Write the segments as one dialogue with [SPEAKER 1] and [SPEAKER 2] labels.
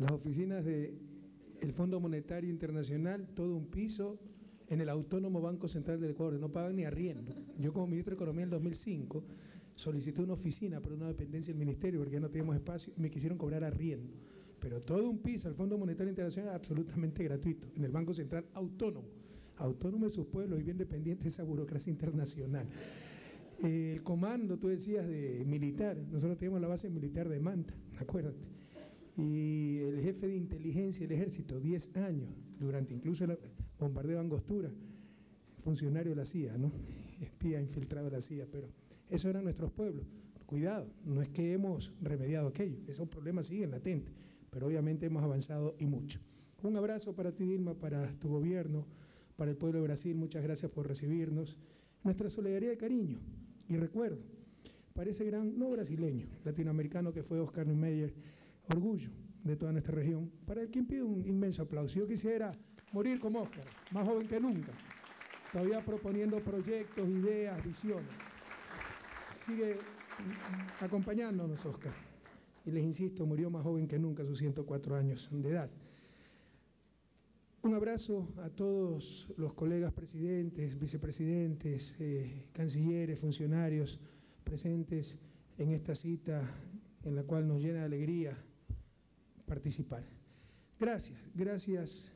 [SPEAKER 1] Las oficinas del Fondo Monetario Internacional, todo un piso en el Autónomo Banco Central del Ecuador, no pagan ni arriendo. Yo como ministro de Economía en el 2005 solicité una oficina para una dependencia del ministerio porque ya no teníamos espacio y me quisieron cobrar arriendo. Pero todo un piso al Fondo Monetario Internacional absolutamente gratuito, en el Banco Central Autónomo. Autónomo de sus pueblos y bien dependiente de esa burocracia internacional. El comando, tú decías, de militar, nosotros teníamos la base militar de Manta, acuérdate. Y el jefe de inteligencia del ejército, 10 años, durante incluso el bombardeo de Angostura, funcionario de la CIA, ¿no? Espía infiltrado de la CIA, pero esos eran nuestros pueblos. Cuidado, no es que hemos remediado aquello, esos problemas siguen latentes, pero obviamente hemos avanzado y mucho. Un abrazo para ti, Dilma, para tu gobierno, para el pueblo de Brasil, muchas gracias por recibirnos. Nuestra solidaridad y cariño y recuerdo para ese gran, no brasileño, latinoamericano que fue Oscar Niemeyer, orgullo de toda nuestra región, para el quien pide un inmenso aplauso. Yo quisiera morir como Oscar, más joven que nunca, todavía proponiendo proyectos, ideas, visiones. Sigue acompañándonos, Oscar, y les insisto, murió más joven que nunca a sus 104 años de edad. Un abrazo a todos los colegas presidentes, vicepresidentes, cancilleres, funcionarios presentes en esta cita en la cual nos llena de alegría participar. Gracias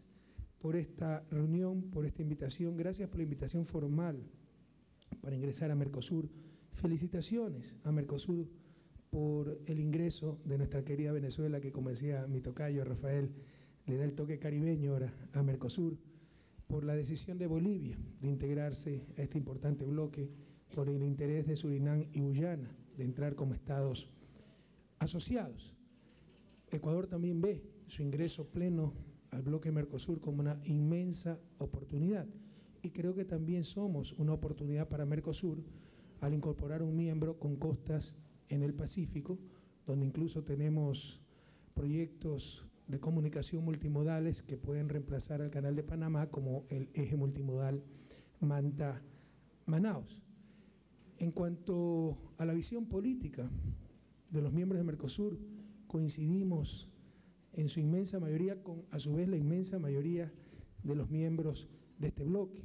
[SPEAKER 1] por esta reunión, por esta invitación, gracias por la invitación formal para ingresar a Mercosur. Felicitaciones a Mercosur por el ingreso de nuestra querida Venezuela, que como decía mi tocayo Rafael, le da el toque caribeño ahora a Mercosur, por la decisión de Bolivia de integrarse a este importante bloque, por el interés de Surinam y Guyana de entrar como estados asociados. Ecuador también ve su ingreso pleno al bloque Mercosur como una inmensa oportunidad, y creo que también somos una oportunidad para Mercosur al incorporar un miembro con costas en el Pacífico, donde incluso tenemos proyectos de comunicación multimodales que pueden reemplazar al Canal de Panamá, como el eje multimodal Manta-Manaos. En cuanto a la visión política de los miembros de Mercosur, coincidimos en su inmensa mayoría con, a su vez, la inmensa mayoría de los miembros de este bloque.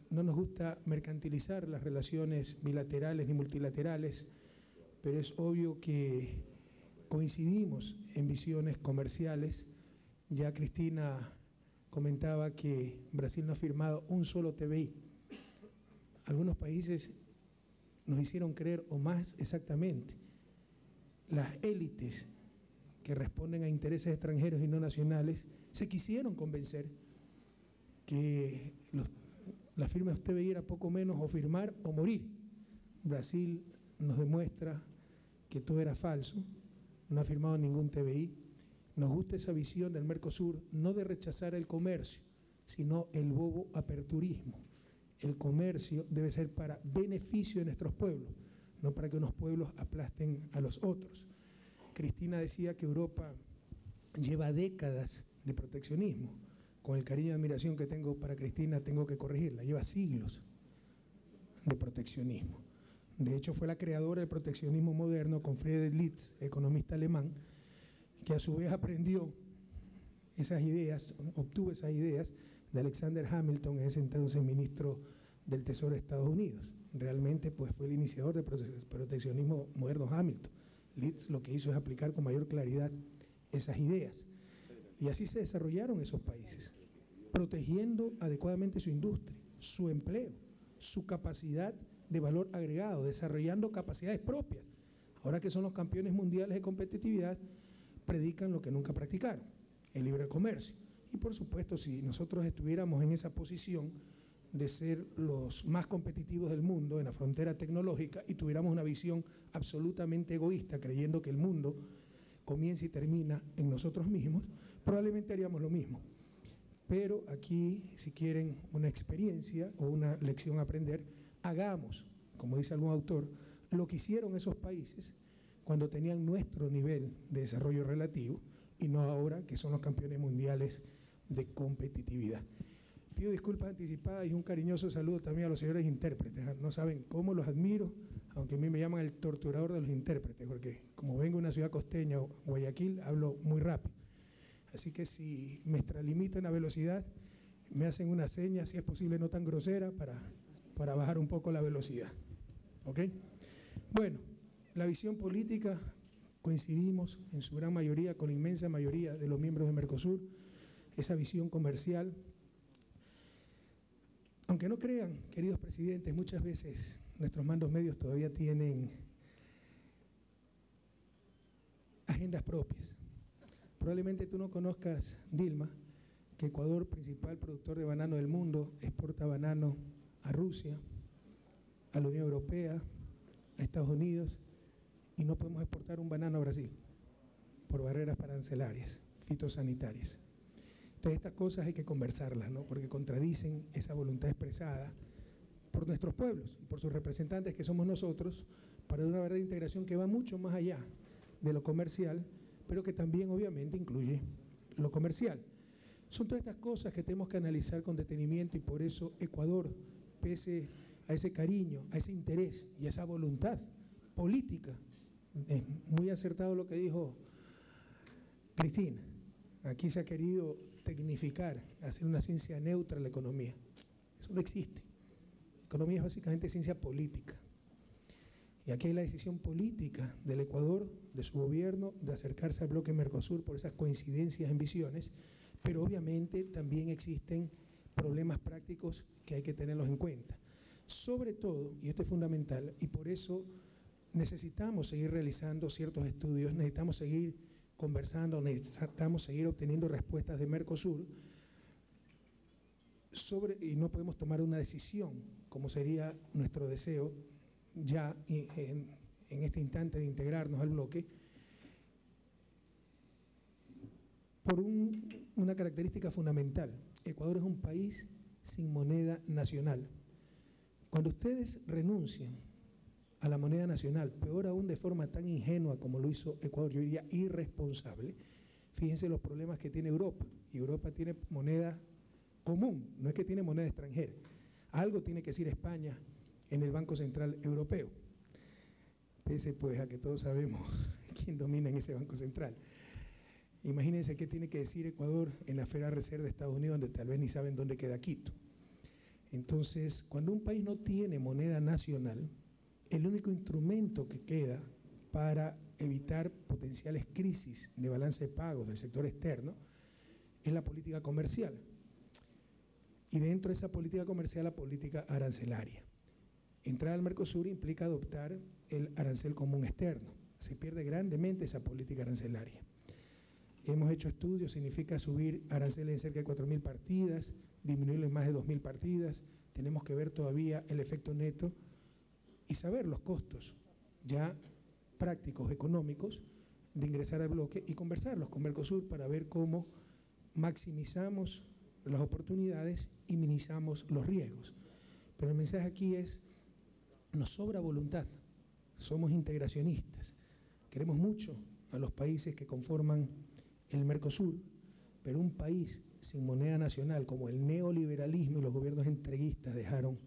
[SPEAKER 1] No nos gusta mercantilizar las relaciones bilaterales ni multilaterales, pero es obvio que coincidimos en visiones comerciales. Ya Cristina comentaba que Brasil no ha firmado un solo TBI. Algunos países nos hicieron creer, o más exactamente, las élites que responden a intereses extranjeros y no nacionales, se quisieron convencer que la firma de TBI era poco menos o firmar o morir. Brasil nos demuestra que todo era falso, no ha firmado ningún TBI. Nos gusta esa visión del Mercosur, no de rechazar el comercio, sino el bobo aperturismo. El comercio debe ser para beneficio de nuestros pueblos, no para que unos pueblos aplasten a los otros. Cristina decía que Europa lleva décadas de proteccionismo. Con el cariño y admiración que tengo para Cristina, tengo que corregirla. Lleva siglos de proteccionismo. De hecho, fue la creadora del proteccionismo moderno con Friedrich List, economista alemán, que a su vez aprendió esas ideas, obtuvo esas ideas de Alexander Hamilton, en ese entonces ministro del Tesoro de Estados Unidos. Realmente, pues, fue el iniciador del proteccionismo moderno Hamilton. List lo que hizo es aplicar con mayor claridad esas ideas. Y así se desarrollaron esos países, protegiendo adecuadamente su industria, su empleo, su capacidad de valor agregado, desarrollando capacidades propias. Ahora que son los campeones mundiales de competitividad, predican lo que nunca practicaron, el libre comercio. Y por supuesto, si nosotros estuviéramos en esa posición de ser los más competitivos del mundo en la frontera tecnológica y tuviéramos una visión absolutamente egoísta, creyendo que el mundo comienza y termina en nosotros mismos, probablemente haríamos lo mismo. Pero aquí, si quieren una experiencia o una lección a aprender, hagamos, como dice algún autor, lo que hicieron esos países cuando tenían nuestro nivel de desarrollo relativo y no ahora que son los campeones mundiales de competitividad. pido disculpas anticipadas y un cariñoso saludo también a los señores intérpretes. No saben cómo los admiro, aunque a mí me llaman el torturador de los intérpretes, porque como vengo de una ciudad costeña, Guayaquil, hablo muy rápido. Así que si me extralimitan a velocidad, me hacen una seña, si es posible no tan grosera, para bajar un poco la velocidad. ¿Ok? Bueno, la visión política, coincidimos en su gran mayoría, con la inmensa mayoría de los miembros de Mercosur, esa visión comercial. Aunque no crean, queridos presidentes, muchas veces nuestros mandos medios todavía tienen agendas propias. Probablemente tú no conozcas, Dilma, que Ecuador, principal productor de banano del mundo, exporta banano a Rusia, a la Unión Europea, a Estados Unidos, y no podemos exportar un banano a Brasil por barreras arancelarias, fitosanitarias. Entonces estas cosas hay que conversarlas, ¿no? Porque contradicen esa voluntad expresada por nuestros pueblos y por sus representantes, que somos nosotros, para una verdadera integración que va mucho más allá de lo comercial, pero que también obviamente incluye lo comercial. Son todas estas cosas que tenemos que analizar con detenimiento, y por eso Ecuador, pese a ese cariño, a ese interés y a esa voluntad política, es muy acertado lo que dijo Cristina, aquí se ha querido tecnificar, hacer una ciencia neutra a la economía. Eso no existe. La economía es básicamente ciencia política. Y aquí hay la decisión política del Ecuador, de su gobierno, de acercarse al bloque Mercosur por esas coincidencias en visiones, pero obviamente también existen problemas prácticos que hay que tenerlos en cuenta. Sobre todo, y esto es fundamental, y por eso necesitamos seguir realizando ciertos estudios, necesitamos seguir conversando, necesitamos seguir obteniendo respuestas de Mercosur y no podemos tomar una decisión, como sería nuestro deseo ya en este instante de integrarnos al bloque, por una característica fundamental. Ecuador es un país sin moneda nacional. Cuando ustedes renuncian a la moneda nacional, peor aún de forma tan ingenua como lo hizo Ecuador, yo diría irresponsable, fíjense los problemas que tiene Europa. Y Europa tiene moneda común, no es que tiene moneda extranjera. Algo tiene que decir España en el Banco Central Europeo. Pese pues a que todos sabemos quién domina en ese Banco Central. Imagínense qué tiene que decir Ecuador en la Federal Reserve de Estados Unidos, donde tal vez ni saben dónde queda Quito. Entonces, cuando un país no tiene moneda nacional, el único instrumento que queda para evitar potenciales crisis de balance de pagos del sector externo es la política comercial. Y dentro de esa política comercial, la política arancelaria. Entrar al Mercosur implica adoptar el arancel común externo. Se pierde grandemente esa política arancelaria. Hemos hecho estudios, significa subir aranceles en cerca de 4.000 partidas, disminuirlo en más de 2.000 partidas. Tenemos que ver todavía el efecto neto y saber los costos ya prácticos, económicos, de ingresar al bloque y conversarlos con Mercosur para ver cómo maximizamos las oportunidades y minimizamos los riesgos. Pero el mensaje aquí es, nos sobra voluntad, somos integracionistas, queremos mucho a los países que conforman el Mercosur, pero un país sin moneda nacional como el neoliberalismo y los gobiernos entreguistas dejaron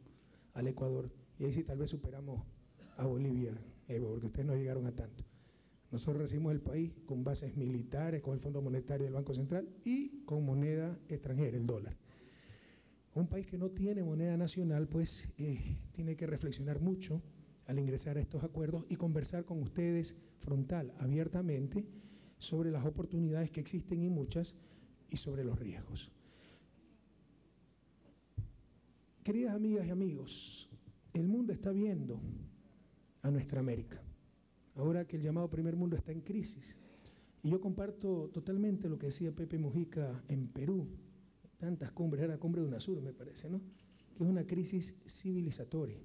[SPEAKER 1] al Ecuador, y ahí sí tal vez superamos a Bolivia, porque ustedes no llegaron a tanto. Nosotros recibimos el país con bases militares, con el Fondo Monetario del Banco Central y con moneda extranjera, el dólar. Un país que no tiene moneda nacional, pues tiene que reflexionar mucho al ingresar a estos acuerdos y conversar con ustedes frontal, abiertamente, sobre las oportunidades que existen y muchas, y sobre los riesgos. Queridas amigas y amigos, el mundo está viendo a nuestra América, ahora que el llamado primer mundo está en crisis. Y yo comparto totalmente lo que decía Pepe Mujica en Perú, tantas cumbres, era la cumbre de UNASUR, me parece, ¿no? Que es una crisis civilizatoria.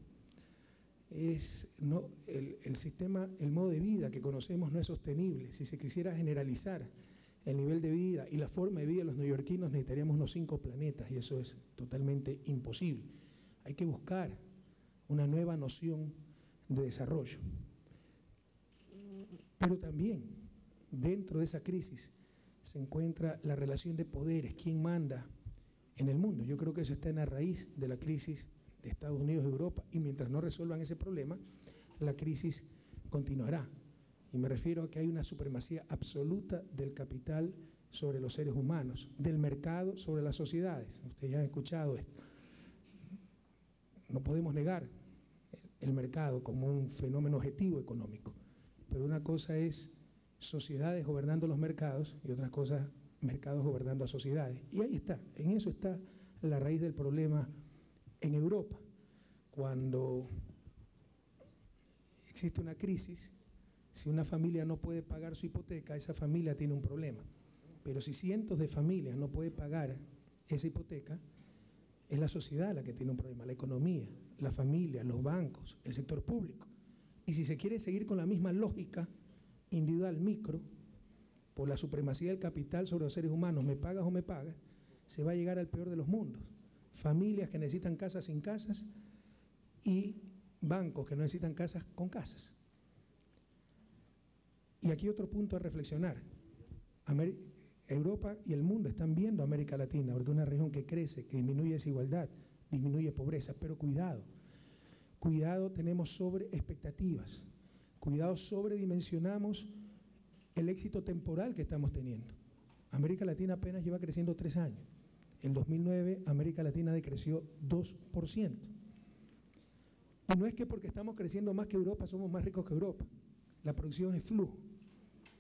[SPEAKER 1] El sistema, el modo de vida que conocemos no es sostenible. Si se quisiera generalizar el nivel de vida y la forma de vida de los neoyorquinos, necesitaríamos unos 5 planetas, y eso es totalmente imposible. Hay que buscar una nueva noción de desarrollo. Pero también, dentro de esa crisis, se encuentra la relación de poderes, quién manda en el mundo. Yo creo que eso está en la raíz de la crisis de Estados Unidos y Europa, y mientras no resuelvan ese problema, la crisis continuará. Y me refiero a que hay una supremacía absoluta del capital sobre los seres humanos, del mercado sobre las sociedades. Ustedes ya han escuchado esto. No podemos negar el mercado como un fenómeno objetivo económico, pero una cosa es sociedades gobernando los mercados y otra cosa mercados gobernando a sociedades. Y ahí está, en eso está la raíz del problema en Europa. Cuando existe una crisis, si una familia no puede pagar su hipoteca, esa familia tiene un problema. Pero si cientos de familias no pueden pagar esa hipoteca, es la sociedad la que tiene un problema, la economía, la familia, los bancos, el sector público. Y si se quiere seguir con la misma lógica individual micro, por la supremacía del capital sobre los seres humanos, me pagas o me pagas, se va a llegar al peor de los mundos. Familias que necesitan casas sin casas y bancos que no necesitan casas con casas. Y aquí otro punto a reflexionar. Europa y el mundo están viendo a América Latina, porque es una región que crece, que disminuye desigualdad, disminuye pobreza, pero cuidado, tenemos sobre expectativas, cuidado, sobredimensionamos el éxito temporal que estamos teniendo. América Latina apenas lleva creciendo 3 años. En 2009 América Latina decreció 2%. Y no es que porque estamos creciendo más que Europa somos más ricos que Europa. La producción es flujo,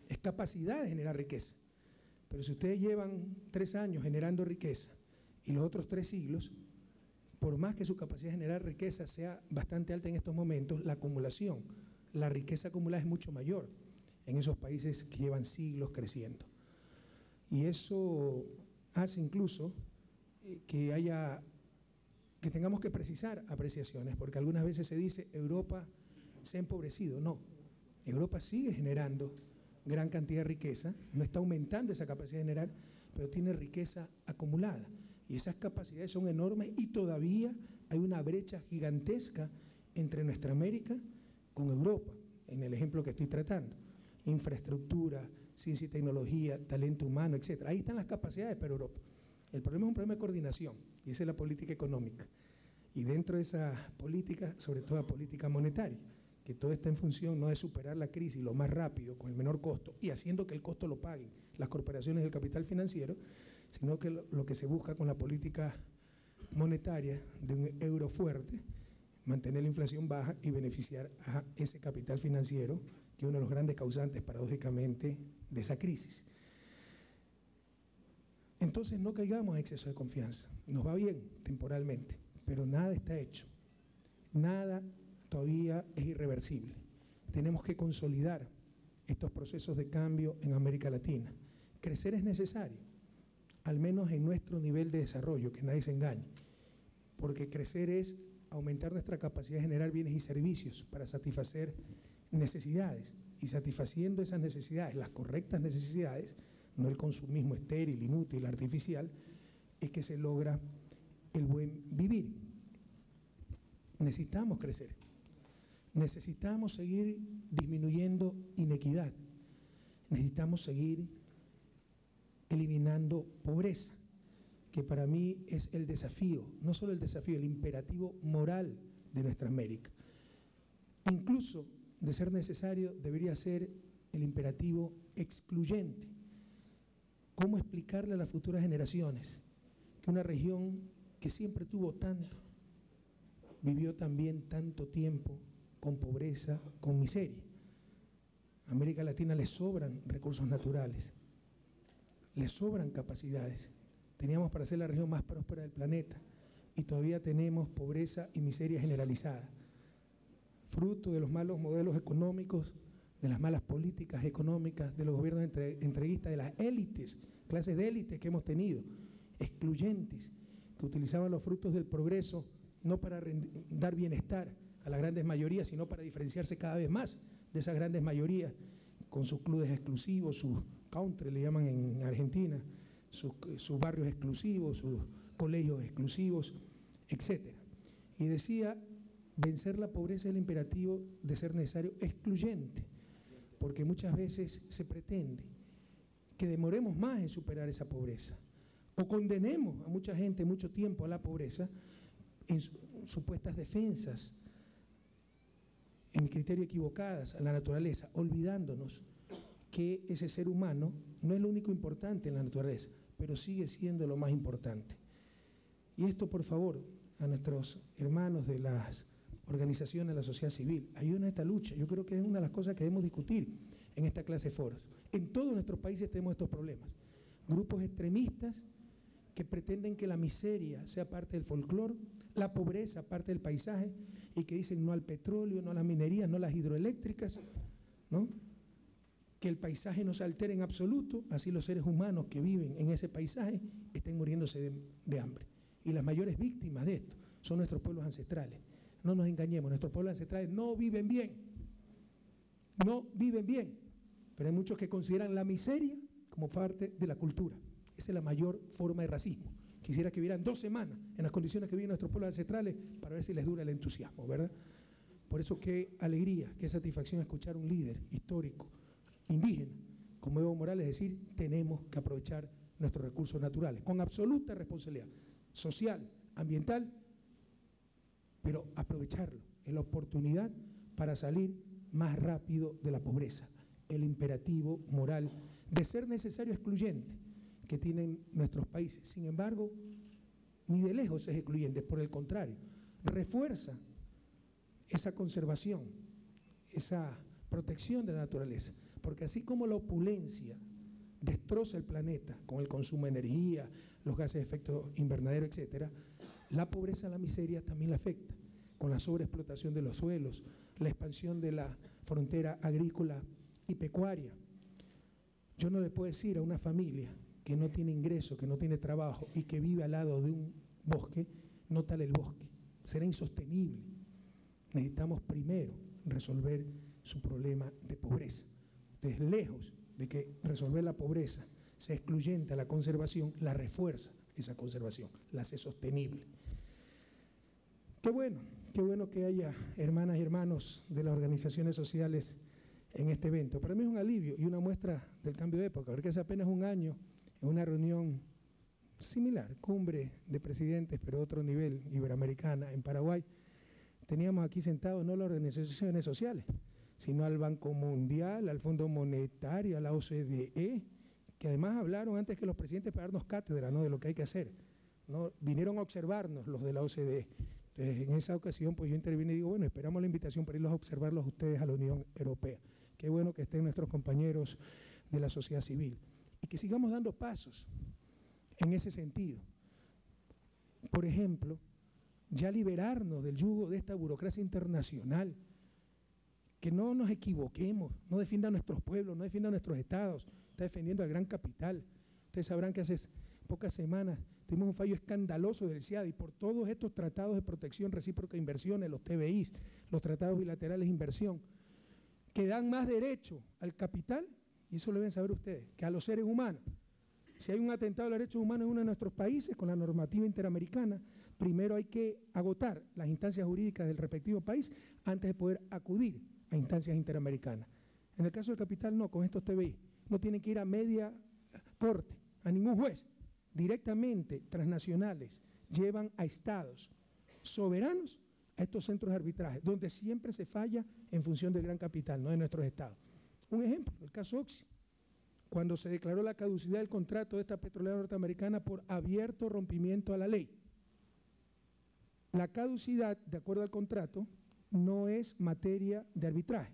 [SPEAKER 1] es capacidad de generar riqueza. Pero si ustedes llevan 3 años generando riqueza y los otros 3 siglos, por más que su capacidad de generar riqueza sea bastante alta en estos momentos, la acumulación, la riqueza acumulada es mucho mayor en esos países que llevan siglos creciendo. Y eso hace incluso que tengamos que precisar apreciaciones, porque algunas veces se dice Europa se ha empobrecido. No, Europa sigue generando gran cantidad de riqueza, no está aumentando esa capacidad de generar, pero tiene riqueza acumulada. Y esas capacidades son enormes y todavía hay una brecha gigantesca entre nuestra América con Europa, en el ejemplo que estoy tratando. Infraestructura, ciencia y tecnología, talento humano, etc. Ahí están las capacidades para Europa. El problema es un problema de coordinación, y esa es la política económica. Y dentro de esa política, sobre todo la política monetaria, que todo está en función no de superar la crisis lo más rápido, con el menor costo, y haciendo que el costo lo paguen las corporaciones del capital financiero, sino que lo que se busca con la política monetaria de un euro fuerte, mantener la inflación baja y beneficiar a ese capital financiero, que es uno de los grandes causantes, paradójicamente, de esa crisis. Entonces no caigamos en exceso de confianza. Nos va bien temporalmente, pero nada está hecho. Nada todavía es irreversible. Tenemos que consolidar estos procesos de cambio en América Latina. Crecer es necesario, al menos en nuestro nivel de desarrollo, que nadie se engañe, porque crecer es aumentar nuestra capacidad de generar bienes y servicios para satisfacer necesidades, y satisfaciendo esas necesidades, las correctas necesidades, no el consumismo estéril, inútil, artificial, es que se logra el buen vivir. Necesitamos crecer, necesitamos seguir disminuyendo inequidad, necesitamos seguir eliminando pobreza, que para mí es el desafío, no solo el desafío, el imperativo moral de nuestra América. Incluso, de ser necesario, debería ser el imperativo excluyente. ¿Cómo explicarle a las futuras generaciones que una región que siempre tuvo tanto, vivió también tanto tiempo con pobreza, con miseria? A América Latina le sobran recursos naturales, le sobran capacidades. Teníamos para ser la región más próspera del planeta y todavía tenemos pobreza y miseria generalizada, fruto de los malos modelos económicos, de las malas políticas económicas, de los gobiernos entreguistas, de las élites, clases de élites que hemos tenido, excluyentes, que utilizaban los frutos del progreso no para dar bienestar a las grandes mayorías, sino para diferenciarse cada vez más de esas grandes mayorías, con sus clubes exclusivos, sus country, le llaman en Argentina, sus barrios exclusivos, sus colegios exclusivos, etc. Y decía, vencer la pobreza es el imperativo de ser necesario excluyente, porque muchas veces se pretende que demoremos más en superar esa pobreza, o condenemos a mucha gente mucho tiempo a la pobreza en supuestas defensas, en mi criterio equivocadas, a la naturaleza, olvidándonos que ese ser humano no es lo único importante en la naturaleza, pero sigue siendo lo más importante. Y esto, por favor, a nuestros hermanos de las organizaciones de la sociedad civil, ayuden a esta lucha. Yo creo que es una de las cosas que debemos discutir en esta clase de foros. En todos nuestros países tenemos estos problemas. Grupos extremistas que pretenden que la miseria sea parte del folclore, la pobreza parte del paisaje, y que dicen no al petróleo, no a las minerías, no a las hidroeléctricas, ¿no? Que el paisaje no se altere en absoluto, así los seres humanos que viven en ese paisaje estén muriéndose de hambre. Y las mayores víctimas de esto son nuestros pueblos ancestrales. No nos engañemos, nuestros pueblos ancestrales no viven bien, no viven bien, pero hay muchos que consideran la miseria como parte de la cultura. Esa es la mayor forma de racismo. Quisiera que vivieran 2 semanas en las condiciones que viven nuestros pueblos ancestrales para ver si les dura el entusiasmo, ¿verdad? Por eso qué alegría, qué satisfacción escuchar a un líder histórico indígena como Evo Morales decir: tenemos que aprovechar nuestros recursos naturales con absoluta responsabilidad social, ambiental, pero aprovecharlo, es la oportunidad para salir más rápido de la pobreza, el imperativo moral de ser necesario excluyente que tienen nuestros países. Sin embargo, ni de lejos es excluyente, por el contrario, refuerza esa conservación, esa protección de la naturaleza, porque así como la opulencia destroza el planeta con el consumo de energía, los gases de efecto invernadero, etcétera, la pobreza, la miseria también la afecta, con la sobreexplotación de los suelos, la expansión de la frontera agrícola y pecuaria. Yo no le puedo decir a una familia que no tiene ingreso, que no tiene trabajo y que vive al lado de un bosque, no tale el bosque. Será insostenible. Necesitamos primero resolver su problema de pobreza. Entonces, lejos de que resolver la pobreza sea excluyente a la conservación, la refuerza esa conservación, la hace sostenible. Qué bueno que haya hermanas y hermanos de las organizaciones sociales en este evento. Para mí es un alivio y una muestra del cambio de época, porque hace apenas un año, en una reunión similar, cumbre de presidentes, pero otro nivel, iberoamericana, en Paraguay, teníamos aquí sentados no las organizaciones sociales, sino al Banco Mundial, al Fondo Monetario, a la OCDE, que además hablaron antes que los presidentes para darnos cátedra, ¿no?, de lo que hay que hacer, ¿no? Vinieron a observarnos los de la OCDE. Entonces, en esa ocasión, pues yo intervine y digo, bueno, esperamos la invitación para irlos a observarlos a ustedes a la Unión Europea. Qué bueno que estén nuestros compañeros de la sociedad civil. Y que sigamos dando pasos en ese sentido. Por ejemplo, ya liberarnos del yugo de esta burocracia internacional, que no nos equivoquemos, no defienda a nuestros pueblos, no defienda a nuestros estados, está defendiendo al gran capital. Ustedes sabrán que hace pocas semanas tuvimos un fallo escandaloso del CIADI por todos estos tratados de protección recíproca de inversiones, los TBIs, los tratados bilaterales de inversión, que dan más derecho al capital, y eso lo deben saber ustedes, que a los seres humanos. Si hay un atentado a los derechos humanos en uno de nuestros países con la normativa interamericana, primero hay que agotar las instancias jurídicas del respectivo país antes de poder acudir a instancias interamericanas. En el caso del capital no, con estos TBI, no tienen que ir a media corte, a ningún juez, directamente transnacionales llevan a estados soberanos a estos centros de arbitraje, donde siempre se falla en función del gran capital, no de nuestros estados. Un ejemplo, el caso Oxy, cuando se declaró la caducidad del contrato de esta petrolera norteamericana por abierto rompimiento a la ley. La caducidad, de acuerdo al contrato, no es materia de arbitraje.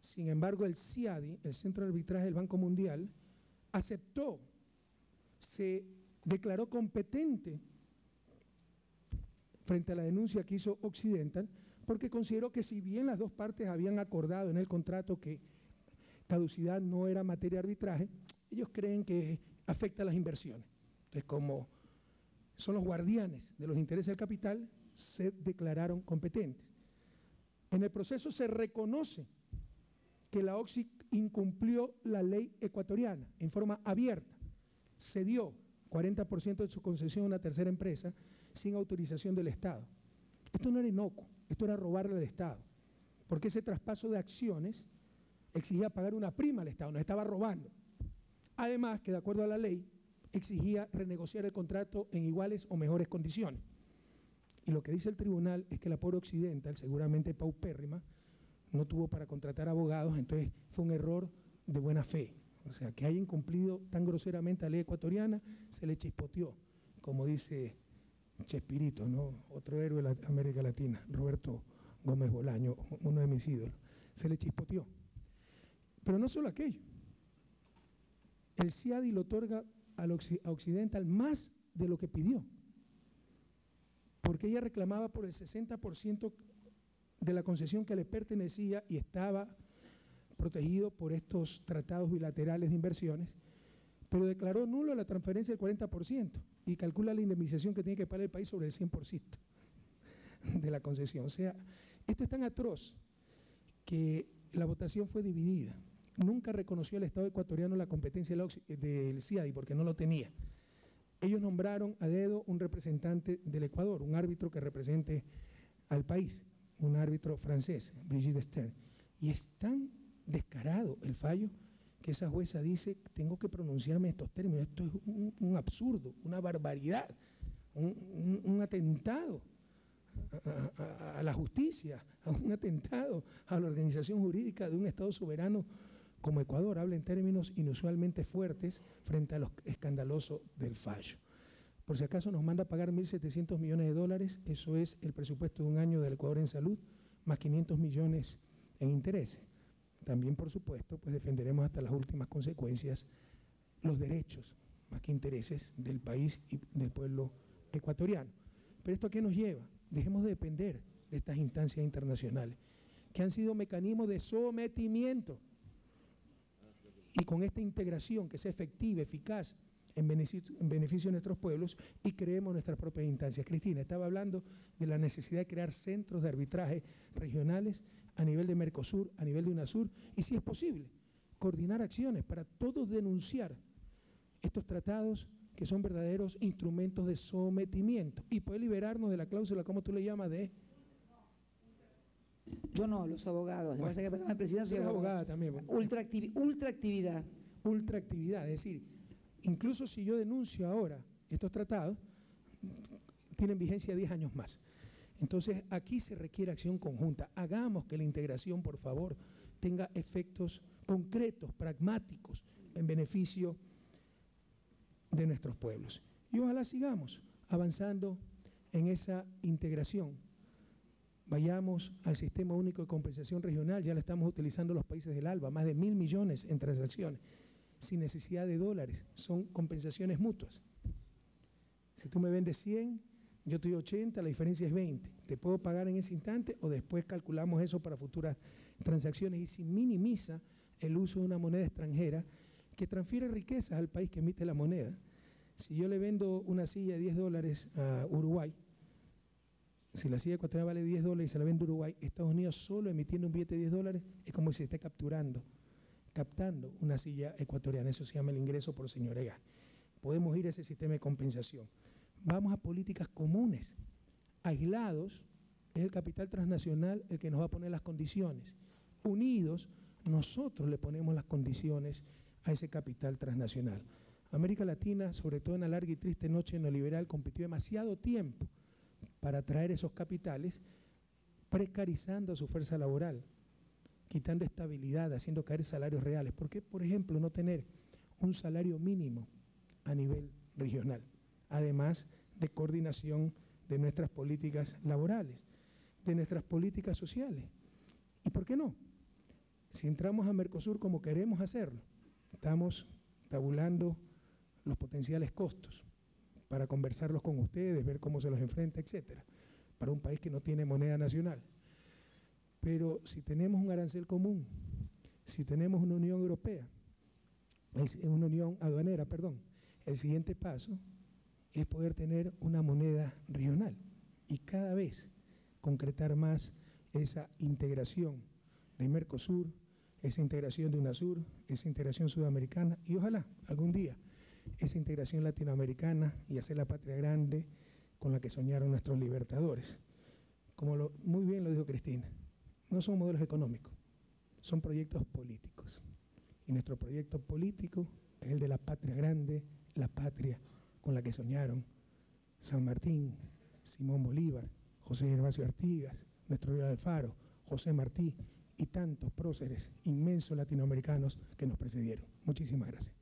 [SPEAKER 1] Sin embargo, el CIADI, el Centro de Arbitraje del Banco Mundial, aceptó, se declaró competente frente a la denuncia que hizo Occidental, porque consideró que si bien las dos partes habían acordado en el contrato que caducidad no era materia de arbitraje, ellos creen que afecta a las inversiones. Entonces, como son los guardianes de los intereses del capital, se declararon competentes. En el proceso se reconoce que la Oxy incumplió la ley ecuatoriana en forma abierta, cedió 40% de su concesión a una tercera empresa sin autorización del Estado. Esto no era inocuo, esto era robarle al Estado, porque ese traspaso de acciones exigía pagar una prima al Estado, nos estaba robando. Además que de acuerdo a la ley, exigía renegociar el contrato en iguales o mejores condiciones. Y lo que dice el tribunal es que la pobre Occidental, seguramente paupérrima, no tuvo para contratar abogados, entonces fue un error de buena fe. O sea, que haya incumplido tan groseramente la ley ecuatoriana, se le chispoteó, como dice Chespirito, ¿no? Otro héroe de la América Latina, Roberto Gómez Bolaño, uno de mis ídolos, se le chispoteó. Pero no solo aquello, el CIADI le otorga a Occidental más de lo que pidió, porque ella reclamaba por el 60% de la concesión que le pertenecía y estaba protegido por estos tratados bilaterales de inversiones, pero declaró nulo la transferencia del 40% y calcula la indemnización que tiene que pagar el país sobre el 100% de la concesión. O sea, esto es tan atroz que la votación fue dividida. Nunca reconoció el Estado ecuatoriano la competencia del CIADI porque no lo tenía. Ellos nombraron a dedo un representante del Ecuador, un árbitro que represente al país, un árbitro francés, Brigitte Stern. Y es tan descarado el fallo que esa jueza dice, tengo que pronunciarme estos términos, esto es un absurdo, una barbaridad, un atentado a la justicia, un atentado a la organización jurídica de un Estado soberano como Ecuador. Habla en términos inusualmente fuertes frente a lo escandaloso del fallo. Por si acaso nos manda a pagar 1.700 millones de dólares, eso es el presupuesto de un año del Ecuador en salud, más 500 millones en intereses. También, por supuesto, pues defenderemos hasta las últimas consecuencias los derechos, más que intereses, del país y del pueblo ecuatoriano. Pero ¿esto a qué nos lleva? Dejemos de depender de estas instancias internacionales, que han sido mecanismos de sometimiento. Y con esta integración que sea efectiva, eficaz, en beneficio de nuestros pueblos, y creemos nuestras propias instancias. Cristina estaba hablando de la necesidad de crear centros de arbitraje regionales a nivel de Mercosur, a nivel de UNASUR, y si es posible, coordinar acciones para todos denunciar estos tratados que son verdaderos instrumentos de sometimiento y poder liberarnos de la cláusula, ¿cómo tú le llamas? De...
[SPEAKER 2] Yo no, los abogados. Bueno, que el presidente
[SPEAKER 1] soy abogada también.
[SPEAKER 2] Ultraactividad.
[SPEAKER 1] Ultraactividad, es decir, incluso si yo denuncio ahora estos tratados, tienen vigencia 10 años más. Entonces, aquí se requiere acción conjunta. Hagamos que la integración, por favor, tenga efectos concretos, pragmáticos, en beneficio de nuestros pueblos. Y ojalá sigamos avanzando en esa integración. Vayamos al Sistema Único de Compensación Regional, ya lo estamos utilizando los países del ALBA, más de 1.000 millones en transacciones, sin necesidad de dólares, son compensaciones mutuas. Si tú me vendes 100, yo te doy 80, la diferencia es 20. Te puedo pagar en ese instante o después calculamos eso para futuras transacciones y se minimiza el uso de una moneda extranjera que transfiere riquezas al país que emite la moneda. Si yo le vendo una silla de $10 a Uruguay, si la silla ecuatoriana vale $10 y se la vende a Uruguay, Estados Unidos solo emitiendo un billete de $10 es como si se esté captando una silla ecuatoriana. Eso se llama el ingreso por señoría. Podemos ir a ese sistema de compensación. Vamos a políticas comunes. Aislados, es el capital transnacional el que nos va a poner las condiciones. Unidos, nosotros le ponemos las condiciones a ese capital transnacional. América Latina, sobre todo en la larga y triste noche neoliberal, compitió demasiado tiempo para atraer esos capitales, precarizando a su fuerza laboral, quitando estabilidad, haciendo caer salarios reales. ¿Por qué, por ejemplo, no tener un salario mínimo a nivel regional? Además de coordinación de nuestras políticas laborales, de nuestras políticas sociales. ¿Y por qué no? Si entramos a Mercosur como queremos hacerlo, estamos tabulando los potenciales costos para conversarlos con ustedes, ver cómo se los enfrenta, etcétera, para un país que no tiene moneda nacional. Pero si tenemos un arancel común, si tenemos una Unión Europea, una Unión Aduanera, perdón, el siguiente paso es poder tener una moneda regional y cada vez concretar más esa integración de Mercosur, esa integración de UNASUR, esa integración sudamericana y ojalá algún día esa integración latinoamericana y hacer la patria grande con la que soñaron nuestros libertadores. Como muy bien lo dijo Cristina, no son modelos económicos, son proyectos políticos. Y nuestro proyecto político es el de la patria grande, la patria con la que soñaron San Martín, Simón Bolívar, José Gervasio Artigas, nuestro Río Alfaro, José Martí y tantos próceres inmensos latinoamericanos que nos precedieron. Muchísimas gracias.